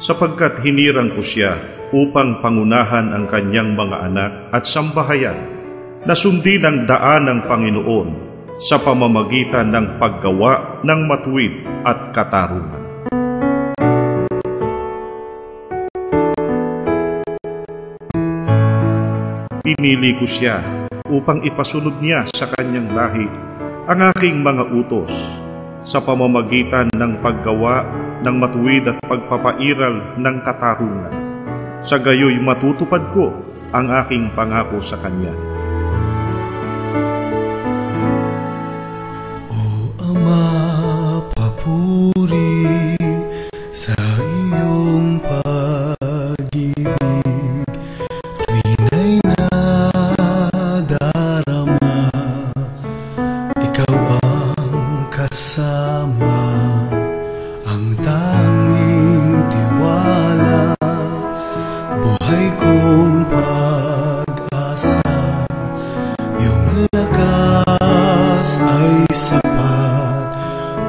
sapagkat hinirang ko siya upang pangunahan ang kanyang mga anak at sambahayan na sundin ang daan ng Panginoon sa pamamagitan ng paggawa ng matuwid at katarungan. Pinili ko siya upang ipasunod niya sa kanyang lahi ang aking mga utos sa pamamagitan ng paggawa ng matuwid at pagpapairal ng katarungan. Sa gayoy matutupad ko ang aking pangako sa kanya. O Ama, papuri sa iyong pag-ibig, tuwina'y nadarama, ikaw ang kasama, ang tanging tiwala, buhay kong pag-asa, iyong lakas ay sapat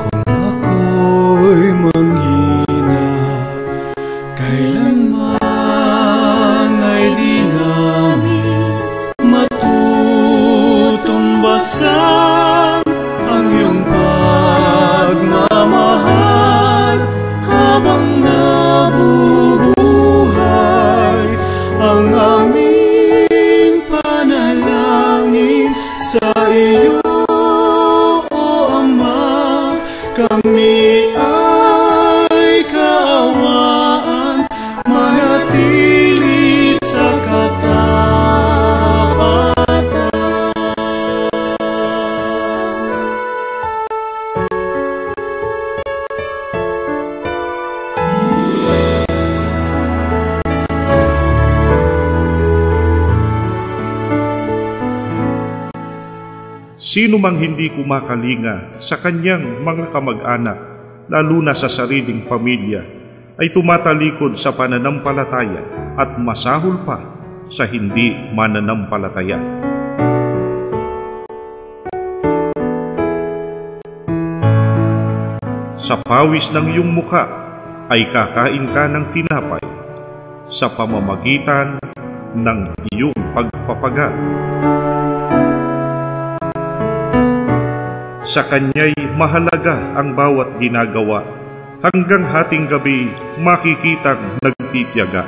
kung ako'y manghina. Kailanman ay di namin matutumbasan ang iyong pagmamahal habang nabubuhay. Ang aming panalangin sa iyo, O Ama, kami ay kaawaan, manatili sa katapatan. Sino mang hindi kumakalinga sa kanyang mga kamag-anak, lalo na sa sariling pamilya, ay tumatalikod sa pananampalataya at masahol pa sa hindi mananampalataya. Sa pawis ng iyong muka ay kakain ka ng tinapay sa pamamagitan ng iyong pagpapagal. Sa kanya'y mahalaga ang bawat ginagawa, hanggang hating gabi makikitang nagtitiyaga.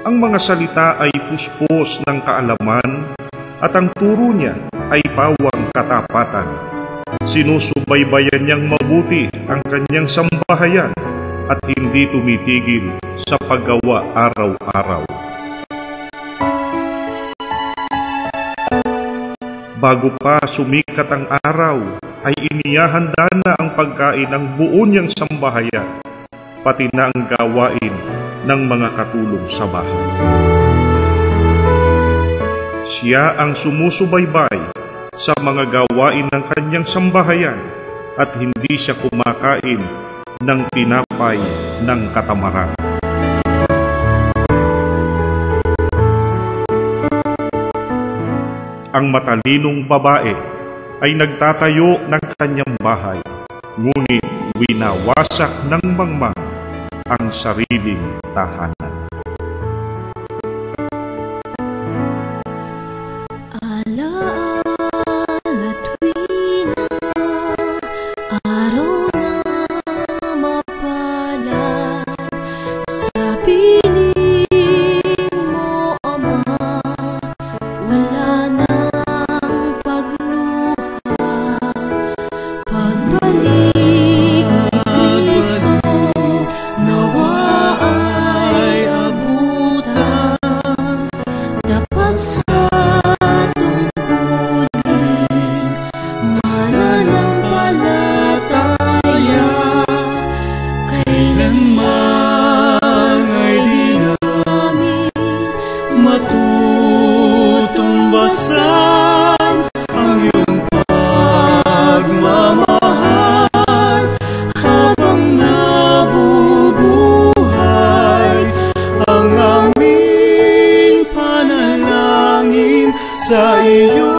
Ang mga salita ay puspos ng kaalaman at ang turo niya ay pawang katapatan. Sinusubaybayan niyang mabuti ang kanyang sambahayan at hindi tumitigil sa paggawa araw-araw. Bago pa sumikat ang araw, ay inihahanda na ang pagkain ng buo niyang sambahayan, pati na ang gawain ng mga katulong sa bahay. Siya ang sumusubaybay sa mga gawain ng kanyang sambahayan at hindi siya kumakain ng tinapay ng katamaran. Ang matalinong babae ay nagtatayo ng kanyang bahay, ngunit winawasak ng mangmang ang sariling tahanan. Alaala tuwina, araw na mapalad, sa piling mo, Ama, wala nang pagluha. Pagbalik ni Kristo, nawa ay abutan, dapat sa tungkulin mananampalataya. Kailanman ay di namin matutumbasan ang iyong pagmamahal habang nabubuhay. Ang aming panalangin sa iyo,